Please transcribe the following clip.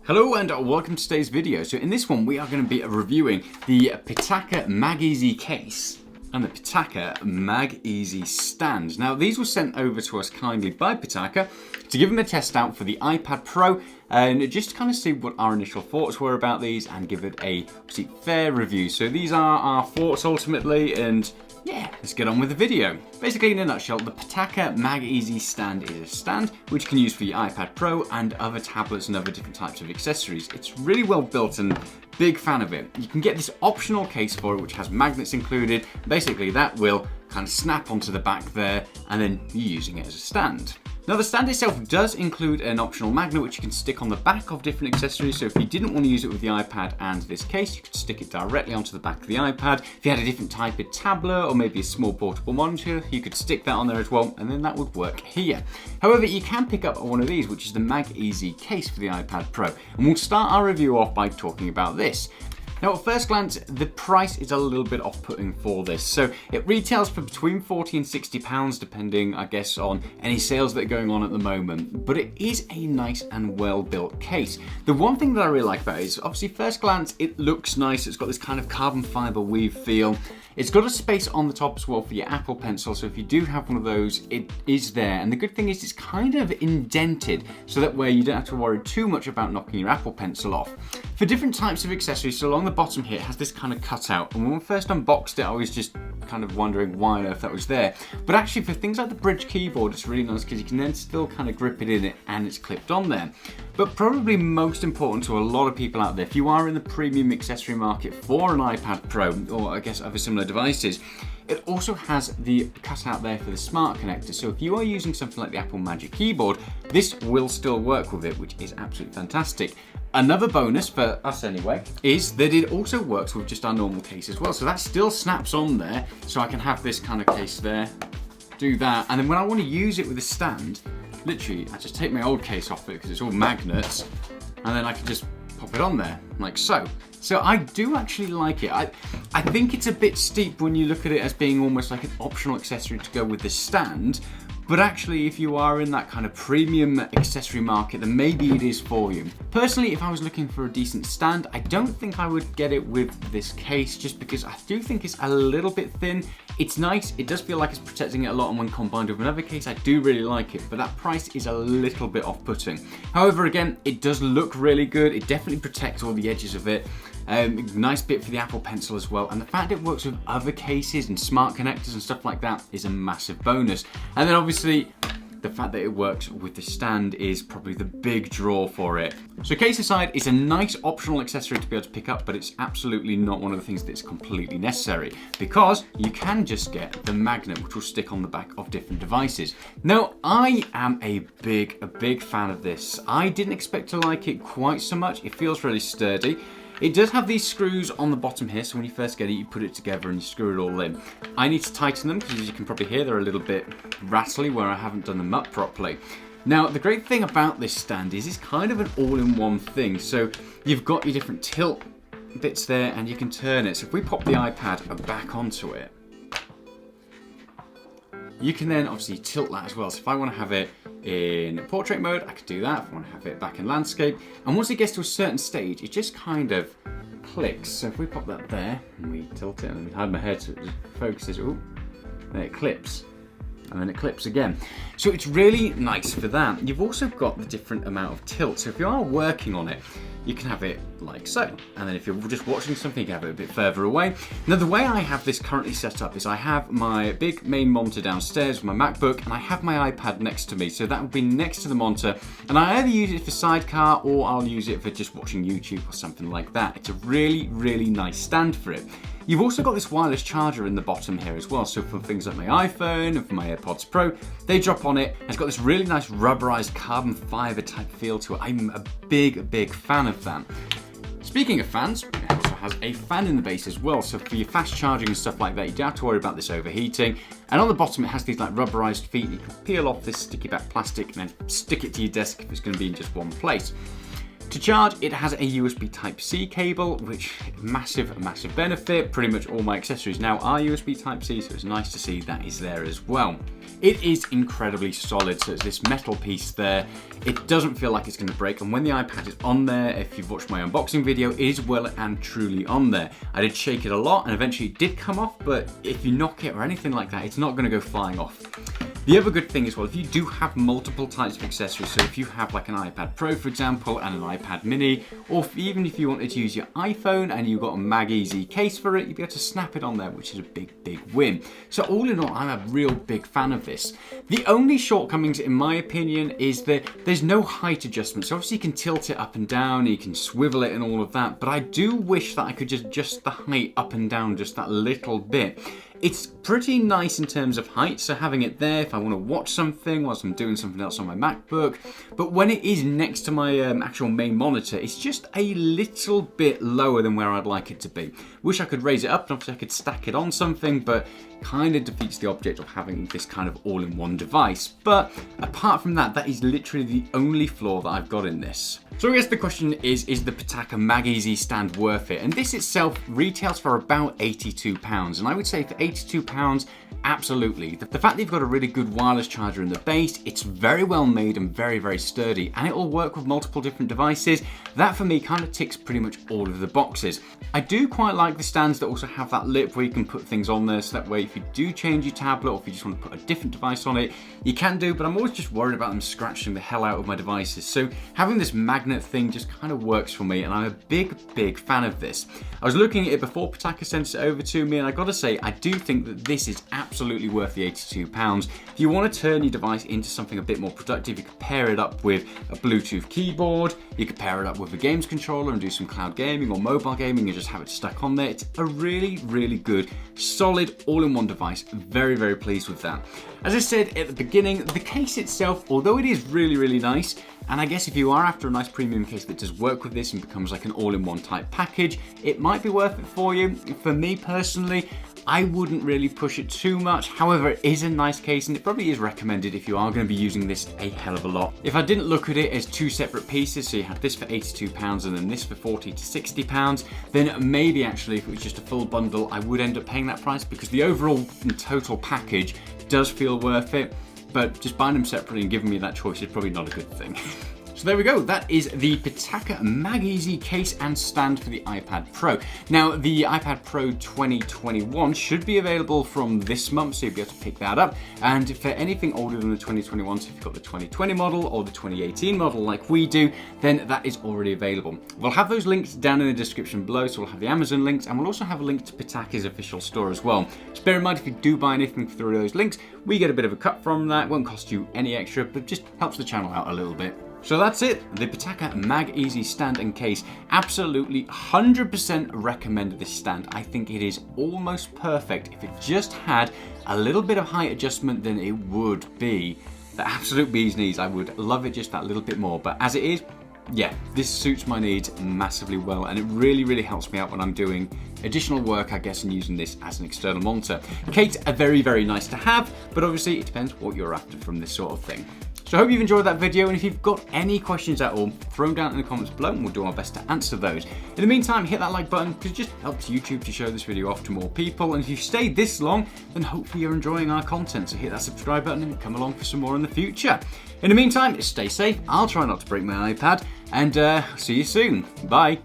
Hello and welcome to today's video. So in this one we are going to be reviewing the Pitaka MagEZ Case and the Pitaka MagEZ Stand. Now these were sent over to us kindly by Pitaka to give them a test out for the iPad Pro and just to kind of see what our initial thoughts were about these and give it a fair review. So these are our thoughts ultimately, and yeah, let's get on with the video. Basically, in a nutshell, the Pitaka MagEZ Stand is a stand which you can use for your iPad Pro and other tablets and other different types of accessories. It's really well built and big fan of it. You can get this optional case for it which has magnets included. Basically, that will kind of snap onto the back there and then you're using it as a stand. Now the stand itself does include an optional magnet which you can stick on the back of different accessories, so if you didn't want to use it with the iPad and this case, you could stick it directly onto the back of the iPad. If you had a different type of tablet or maybe a small portable monitor, you could stick that on there as well and then that would work here. However, you can pick up one of these, which is the MagEZ Case for the iPad Pro, and we'll start our review off by talking about this. Now at first glance, the price is a little bit off-putting for this. So it retails for between £40 and £60 depending, I guess, on any sales that are going on at the moment. But it is a nice and well-built case. The one thing that I really like about it is, obviously, first glance, it looks nice. It's got this kind of carbon fiber weave feel. It's got a space on the top as well for your Apple Pencil, so if you do have one of those, it is there. And the good thing is it's kind of indented, so that way you don't have to worry too much about knocking your Apple Pencil off. For different types of accessories, so along the bottom here, it has this kind of cutout. And when we first unboxed it, I was just kind of wondering why on earth that was there. But actually for things like the bridge keyboard, it's really nice because you can then still kind of grip it in it and it's clipped on there. But probably most important to a lot of people out there, if you are in the premium accessory market for an iPad Pro, or I guess other similar devices, it also has the cutout there for the smart connector. So if you are using something like the Apple Magic Keyboard, this will still work with it, which is absolutely fantastic. Another bonus, for us anyway, is that it also works with just our normal case as well. So that still snaps on there, so I can have this kind of case there, do that, and then when I want to use it with a stand, literally, I just take my old case off it because it's all magnets, and then I can just pop it on there, like so. So I do actually like it. I think it's a bit steep when you look at it as being almost like an optional accessory to go with the stand, but actually if you are in that kind of premium accessory market, then maybe it is for you. Personally, if I was looking for a decent stand, I don't think I would get it with this case, just because I do think it's a little bit thin. It's nice, it does feel like it's protecting it a lot, and when combined with another case, I do really like it, but that price is a little bit off-putting. However, again, it does look really good. It definitely protects all the edges of it. Nice bit for the Apple Pencil as well, and the fact it works with other cases and smart connectors and stuff like that is a massive bonus. And then obviously, the fact that it works with the stand is probably the big draw for it. So case aside, it's a nice optional accessory to be able to pick up, but it's absolutely not one of the things that's completely necessary, because you can just get the magnet which will stick on the back of different devices. Now, I am a big fan of this. I didn't expect to like it quite so much. It feels really sturdy. It does have these screws on the bottom here, so when you first get it, you put it together and you screw it all in. I need to tighten them because, as you can probably hear, they're a little bit rattly where I haven't done them up properly. Now, the great thing about this stand is it's kind of an all-in-one thing. So you've got your different tilt bits there and you can turn it. So if we pop the iPad back onto it, you can then obviously tilt that as well. So if I want to have it in portrait mode, I could do that. If I want to have it back in landscape. And once it gets to a certain stage, it just kind of clicks. So if we pop that there, and we tilt it, and hide my head so it focuses, ooh, then it clips. And then it clips again. So it's really nice for that. You've also got the different amount of tilt. So if you are working on it, you can have it like so. And then if you're just watching something, you can have it a bit further away. Now the way I have this currently set up is I have my big main monitor downstairs with my MacBook, and I have my iPad next to me. So that will be next to the monitor. And I either use it for sidecar or I'll use it for just watching YouTube or something like that. It's a really nice stand for it. You've also got this wireless charger in the bottom here as well, so for things like my iPhone and for my AirPods Pro, they drop on it, and it's got this really nice rubberized carbon fiber type feel to it. I'm a big fan of that. Speaking of fans, it also has a fan in the base as well, so for your fast charging and stuff like that, you don't have to worry about this overheating. And on the bottom, it has these like rubberized feet. You can peel off this sticky back plastic and then stick it to your desk if it's going to be in just one place. To charge, it has a USB Type-C cable, which massive benefit. Pretty much all my accessories now are USB Type-C, so it's nice to see that is there as well. It is incredibly solid, so it's this metal piece there. It doesn't feel like it's going to break, and when the iPad is on there, if you've watched my unboxing video, it is well and truly on there. I did shake it a lot, and eventually it did come off, but if you knock it or anything like that, it's not going to go flying off. The other good thing as well, if you do have multiple types of accessories, so if you have like an iPad Pro, for example, and an iPad Mini, or even if you wanted to use your iPhone and you got a MagEZ case for it, you'd be able to snap it on there, which is a big win. So all in all, I'm a real big fan of this. The only shortcomings, in my opinion, is that there's no height adjustment. So obviously you can tilt it up and down, you can swivel it and all of that, but I do wish that I could just adjust the height up and down just that little bit. It's pretty nice in terms of height, so having it there if I want to watch something whilst I'm doing something else on my MacBook, but when it is next to my actual main monitor, it's just a little bit lower than where I'd like it to be. Wish I could raise it up, and obviously I could stack it on something, but kind of defeats the object of having this kind of all-in-one device. But apart from that, that is literally the only flaw that I've got in this. So I guess the question is the Pitaka MagEZ Stand worth it? And this itself retails for about £82, and I would say for £82, absolutely. The fact that you've got a really good wireless charger in the base, it's very well made and very sturdy, and it will work with multiple different devices. That for me kind of ticks pretty much all of the boxes. I do quite like the stands that also have that lip where you can put things on there, so that way if you do change your tablet or if you just want to put a different device on it, you can do, but I'm always just worried about them scratching the hell out of my devices. So having this magnet thing just kind of works for me, and I'm a big fan of this. I was looking at it before Pitaka sent it over to me, and I gotta say, I do think that this is absolutely worth the £82. If you want to turn your device into something a bit more productive, you could pair it up with a Bluetooth keyboard, you could pair it up with a games controller and do some cloud gaming or mobile gaming and just have it stuck on there. It's a really good, solid, all-in-one device. Very pleased with that. As I said at the beginning, the case itself, although it is really nice, and I guess if you are after a nice premium case that does work with this and becomes like an all-in-one type package, it might be worth it for you. For me personally, I wouldn't really push it too much. However, it is a nice case, and it probably is recommended if you are going to be using this a hell of a lot. If I didn't look at it as two separate pieces, so you had this for £82 and then this for £40 to £60, then maybe actually if it was just a full bundle, I would end up paying that price, because the overall and total package does feel worth it. But just buying them separately and giving me that choice is probably not a good thing. So there we go, that is the Pitaka MagEZ case and stand for the iPad Pro. Now, the iPad Pro 2021 should be available from this month, so you'll be able to pick that up. And for anything older than the 2021, so if you've got the 2020 model or the 2018 model like we do, then that is already available. We'll have those links down in the description below, so we'll have the Amazon links, and we'll also have a link to Pitaka's official store as well. Just bear in mind, if you do buy anything through those links, we get a bit of a cut from that. It won't cost you any extra, but just helps the channel out a little bit. So that's it, the Pitaka MagEZ stand and case. Absolutely 100% recommend this stand. I think it is almost perfect. If it just had a little bit of height adjustment, then it would be the absolute bee's knees. I would love it just that little bit more, but as it is, yeah, this suits my needs massively well, and it really helps me out when I'm doing additional work, I guess, and using this as an external monitor. Cases are very nice to have, but obviously it depends what you're after from this sort of thing. So I hope you've enjoyed that video, and if you've got any questions at all, throw them down in the comments below and we'll do our best to answer those. In the meantime, hit that like button, because it just helps YouTube to show this video off to more people, and if you've stayed this long, then hopefully you're enjoying our content, so hit that subscribe button and come along for some more in the future. In the meantime, stay safe, I'll try not to break my iPad, and see you soon. Bye.